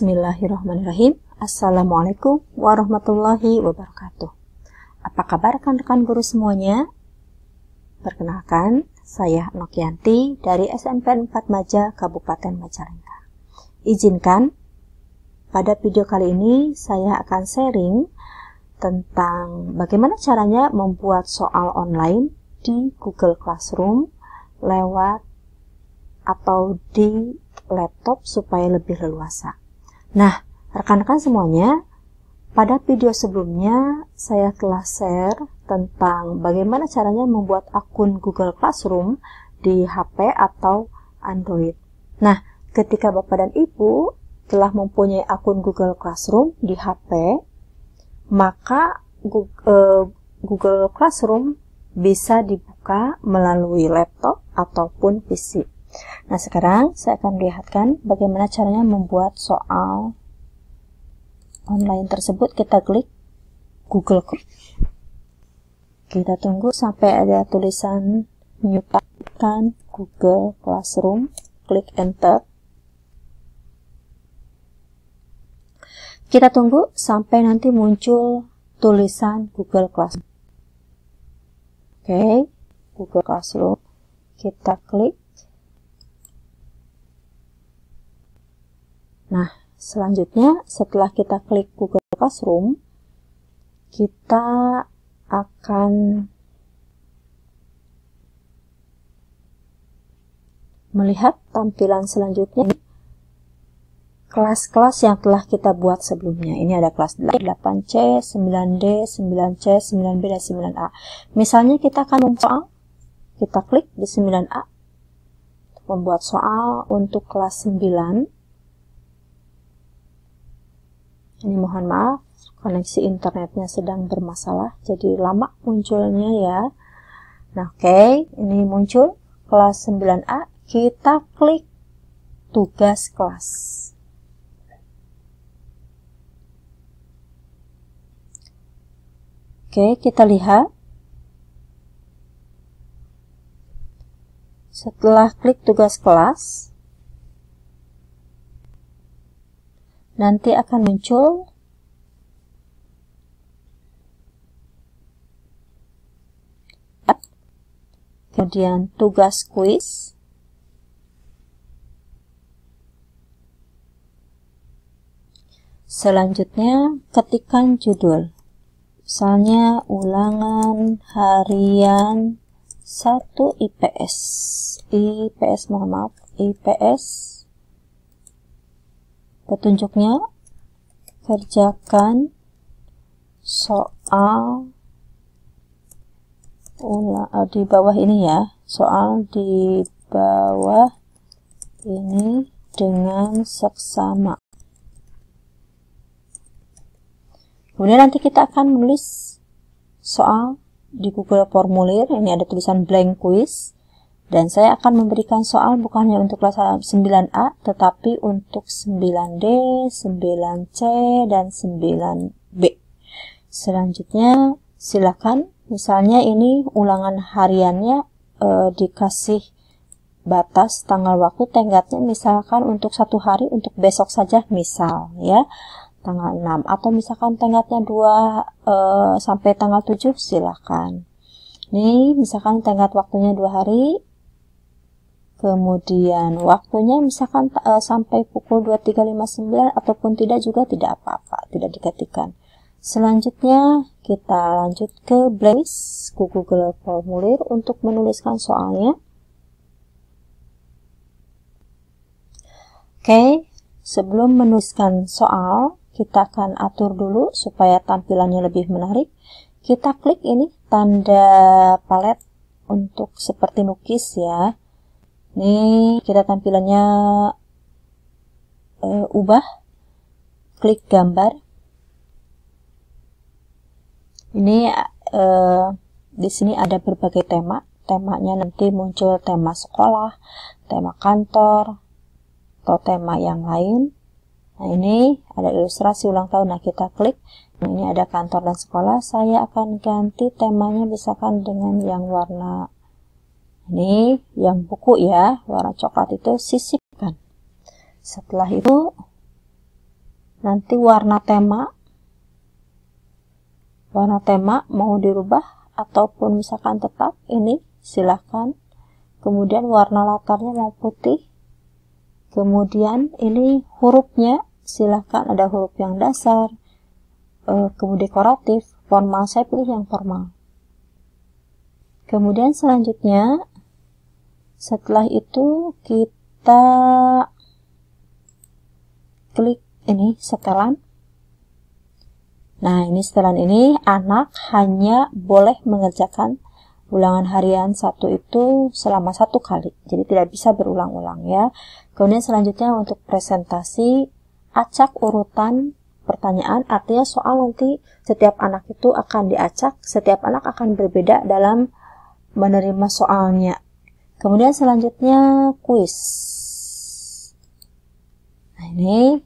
Bismillahirrahmanirrahim. Assalamualaikum warahmatullahi wabarakatuh. Apa kabar rekan-rekan guru semuanya? Perkenalkan, saya Nokianti dari SMP 4 Maja, Kabupaten Majalengka. Izinkan, pada video kali ini saya akan sharing tentang bagaimana caranya membuat soal online di Google Classroom lewat atau di laptop supaya lebih leluasa. Nah, rekan-rekan semuanya, pada video sebelumnya saya telah share tentang bagaimana caranya membuat akun Google Classroom di HP atau Android. Nah, ketika Bapak dan Ibu telah mempunyai akun Google Classroom di HP, maka Google Classroom bisa dibuka melalui laptop ataupun PC. Nah, sekarang saya akan lihatkan bagaimana caranya membuat soal online tersebut. Kita klik Google. Kita tunggu sampai ada tulisan menyutakan Google Classroom. Klik Enter. Kita tunggu sampai nanti muncul tulisan Google Classroom. Oke, Google Classroom. Kita klik. Nah, selanjutnya setelah kita klik Google Classroom, kita akan melihat tampilan selanjutnya, kelas-kelas yang telah kita buat sebelumnya. Ini ada kelas 8C, 9D, 9C, 9B, dan 9A. Misalnya kita akan membuat soal, kita klik di 9A, membuat soal untuk kelas 9. Ini mohon maaf, koneksi internetnya sedang bermasalah, jadi lama munculnya ya. Nah, oke, ini muncul kelas 9A, kita klik tugas kelas. Oke, kita lihat. Setelah klik tugas kelas, nanti akan muncul kemudian tugas kuis, selanjutnya ketikkan judul, misalnya ulangan harian 1 IPS, mohon maaf, IPS. Petunjuknya, kerjakan soal di bawah ini ya, soal di bawah ini dengan seksama. Kemudian nanti kita akan menulis soal di Google Formulir. Ini ada tulisan blank quiz. Dan saya akan memberikan soal bukan hanya untuk kelas 9A, tetapi untuk 9D, 9C, dan 9B. Selanjutnya, silakan. Misalnya ini ulangan hariannya dikasih batas tanggal waktu, tenggatnya misalkan untuk 1 hari, untuk besok saja misal ya, tanggal 6. Atau misalkan tenggatnya 2 sampai tanggal 7, silakan. Ini misalkan tenggat waktunya 2 hari. Kemudian waktunya misalkan sampai pukul 23.59 ataupun tidak juga tidak apa-apa, tidak diketikkan. Selanjutnya kita lanjut ke Google Formulir untuk menuliskan soalnya. Oke, sebelum menuliskan soal, kita akan atur dulu supaya tampilannya lebih menarik. Kita klik ini tanda palet untuk seperti lukis ya. Ini kita tampilannya ubah, klik gambar. Ini di sini ada berbagai tema. Temanya nanti muncul tema sekolah, tema kantor, atau tema yang lain. Nah, ini ada ilustrasi ulang tahun. Nah, kita klik. Nah, ini ada kantor dan sekolah. Saya akan ganti temanya misalkan dengan yang warna ini, yang buku ya, warna coklat itu sisipkan. Setelah itu nanti warna tema mau dirubah ataupun misalkan tetap, ini silahkan. Kemudian warna latarnya mau putih. Kemudian ini hurufnya, silahkan ada huruf yang dasar, kemudian dekoratif, formal, saya pilih yang formal. Kemudian selanjutnya, setelah itu kita klik ini setelan. Nah, ini setelan ini anak hanya boleh mengerjakan ulangan harian 1 itu selama 1 kali, jadi tidak bisa berulang-ulang ya. Kemudian selanjutnya untuk presentasi, acak urutan pertanyaan, artinya soal nanti setiap anak itu akan diacak, setiap anak akan berbeda dalam menerima soalnya. Kemudian selanjutnya kuis. Nah, ini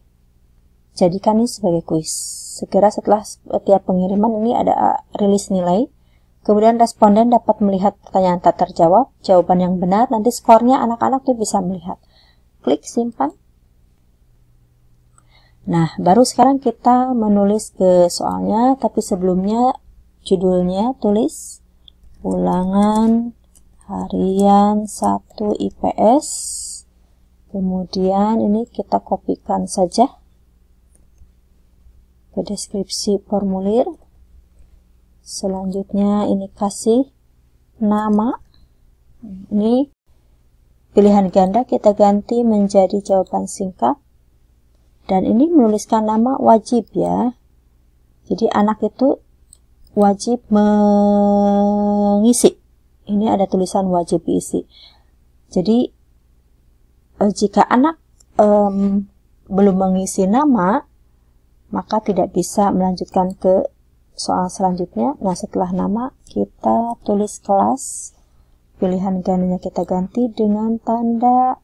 jadikan ini sebagai kuis. Segera setelah setiap pengiriman ini ada rilis nilai. Kemudian responden dapat melihat pertanyaan tak terjawab, jawaban yang benar, nanti skornya anak-anak tuh bisa melihat. Klik simpan. Nah, baru sekarang kita menulis ke soalnya, tapi sebelumnya judulnya tulis ulangan harian 1 IPS. Kemudian ini kita kopikan saja ke deskripsi formulir. Selanjutnya ini kasih nama. Ini pilihan ganda kita ganti menjadi jawaban singkat. Dan ini menuliskan nama wajib ya. Jadi anak itu wajib mengisi. Ini ada tulisan wajib diisi. Jadi jika anak belum mengisi nama, maka tidak bisa melanjutkan ke soal selanjutnya. Nah, setelah nama kita tulis kelas, pilihan gandanya kita ganti dengan tanda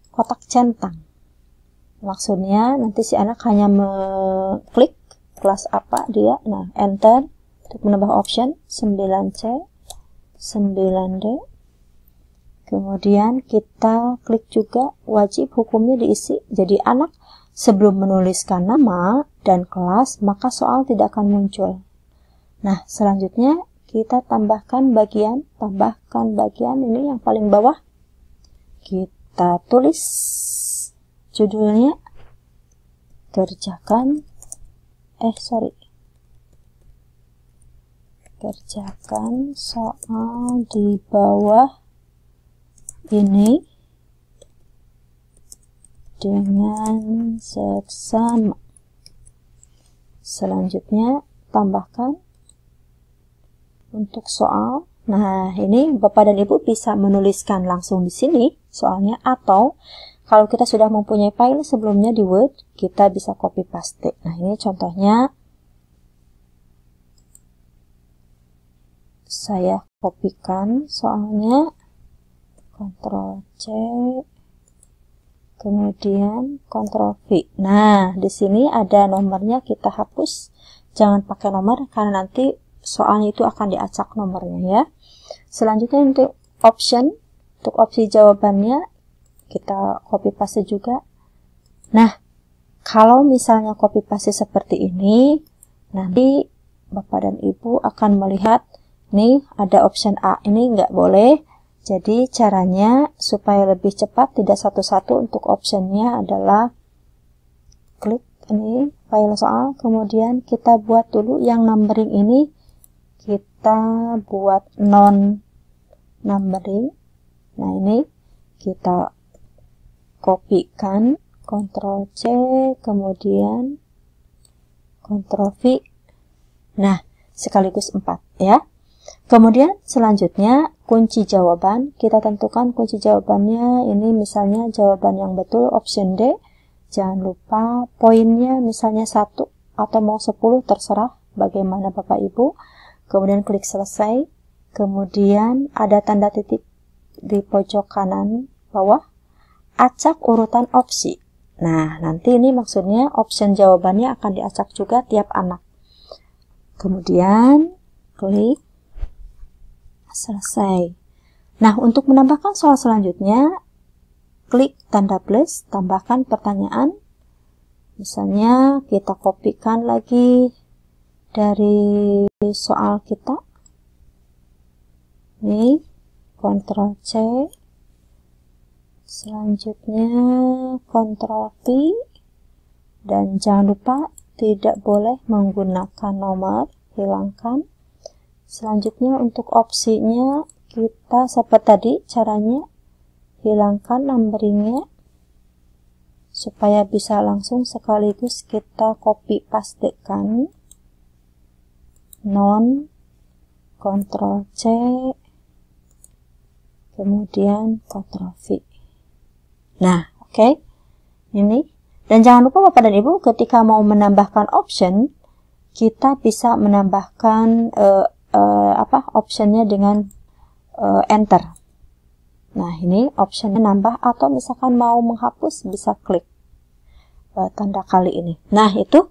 kotak centang. Maksudnya nanti si anak hanya mengklik kelas apa dia. Nah, enter untuk menambah option 9C, 9D. Kemudian kita klik juga wajib hukumnya diisi. Jadi anak sebelum menuliskan nama dan kelas, maka soal tidak akan muncul. Nah, selanjutnya kita tambahkan bagian ini yang paling bawah. Kita tulis judulnya kerjakan soal di bawah ini dengan seksama. Selanjutnya tambahkan untuk soal. Nah, ini Bapak dan Ibu bisa menuliskan langsung di sini soalnya, atau kalau kita sudah mempunyai file sebelumnya di Word, kita bisa copy paste. Nah, ini contohnya saya kopikan soalnya, Ctrl C, kemudian Ctrl V. Nah, di sini ada nomornya, kita hapus. Jangan pakai nomor karena nanti soalnya itu akan diacak nomornya ya. Selanjutnya untuk opsi jawabannya kita copy paste juga. Nah, kalau misalnya copy paste seperti ini, nanti Bapak dan Ibu akan melihat nih ada option A, ini nggak boleh. Jadi caranya supaya lebih cepat, tidak satu-satu, untuk optionnya adalah klik ini file soal, kemudian kita buat dulu yang numbering ini, kita buat non numbering. Nah, ini kita kopikan, Ctrl C, kemudian Ctrl V. Nah, sekaligus 4 ya. Kemudian selanjutnya kunci jawaban, kita tentukan kunci jawabannya. Ini misalnya jawaban yang betul option D. Jangan lupa poinnya misalnya 1 atau mau 10, terserah bagaimana Bapak Ibu. Kemudian klik selesai. Kemudian ada tanda titik di pojok kanan bawah. Acak urutan opsi. Nah, nanti ini maksudnya option jawabannya akan diacak juga tiap anak. Kemudian klik selesai. Nah, untuk menambahkan soal selanjutnya, klik tanda plus, tambahkan pertanyaan. Misalnya kita kopikan lagi dari soal kita. Ini Ctrl C. Selanjutnya Ctrl V. Dan jangan lupa tidak boleh menggunakan nomor, hilangkan. Selanjutnya untuk opsinya kita seperti tadi caranya, hilangkan numberingnya supaya bisa langsung sekaligus kita copy pastekan. Non, Ctrl C, kemudian Ctrl V. Nah, oke. Ini. Dan jangan lupa Bapak dan Ibu, ketika mau menambahkan option, kita bisa menambahkan optionnya dengan enter. Nah, ini optionnya nambah, atau misalkan mau menghapus bisa klik tanda kali ini. Nah, itu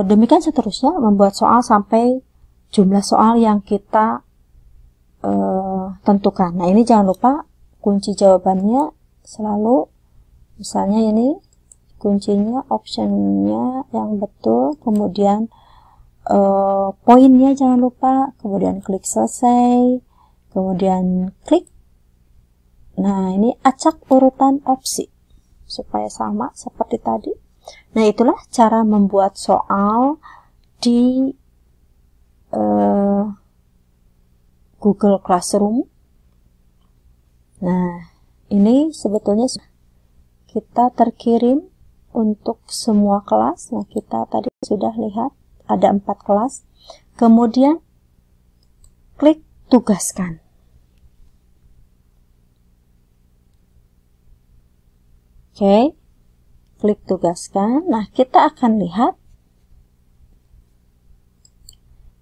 demikian seterusnya membuat soal sampai jumlah soal yang kita tentukan. Nah, ini jangan lupa kunci jawabannya selalu, misalnya ini kuncinya, optionnya yang betul, kemudian poinnya jangan lupa, kemudian klik selesai, kemudian klik. Nah, ini acak urutan opsi supaya sama seperti tadi. Nah, itulah cara membuat soal di Google Classroom. Nah, ini sebetulnya kita terkirim untuk semua kelas. Nah, kita tadi sudah lihat ada 4 kelas. Kemudian klik tugaskan. Oke, klik tugaskan. Nah, kita akan lihat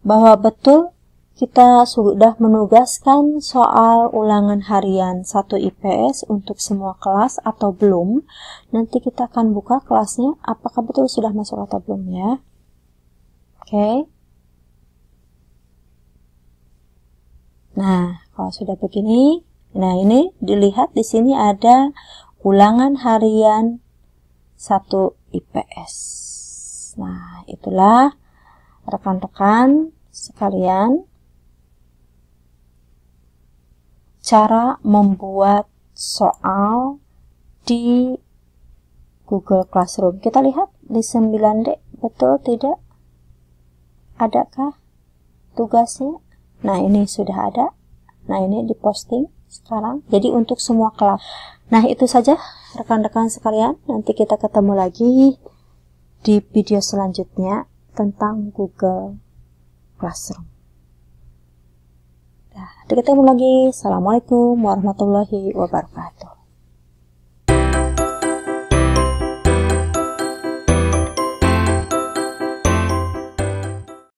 bahwa betul kita sudah menugaskan soal ulangan harian 1 IPS untuk semua kelas atau belum. Nanti kita akan buka kelasnya, apakah betul sudah masuk atau belum ya. Oke. Nah, kalau sudah begini, nah ini dilihat di sini ada ulangan harian 1 IPS. Nah, itulah rekan-rekan sekalian cara membuat soal di Google Classroom. Kita lihat di 9D, betul tidak? Adakah tugasnya? Nah, ini sudah ada. Nah, ini diposting sekarang. Jadi untuk semua kelas. Nah, itu saja rekan-rekan sekalian. Nanti kita ketemu lagi di video selanjutnya tentang Google Classroom. Nah, kita ketemu lagi. Assalamualaikum warahmatullahi wabarakatuh.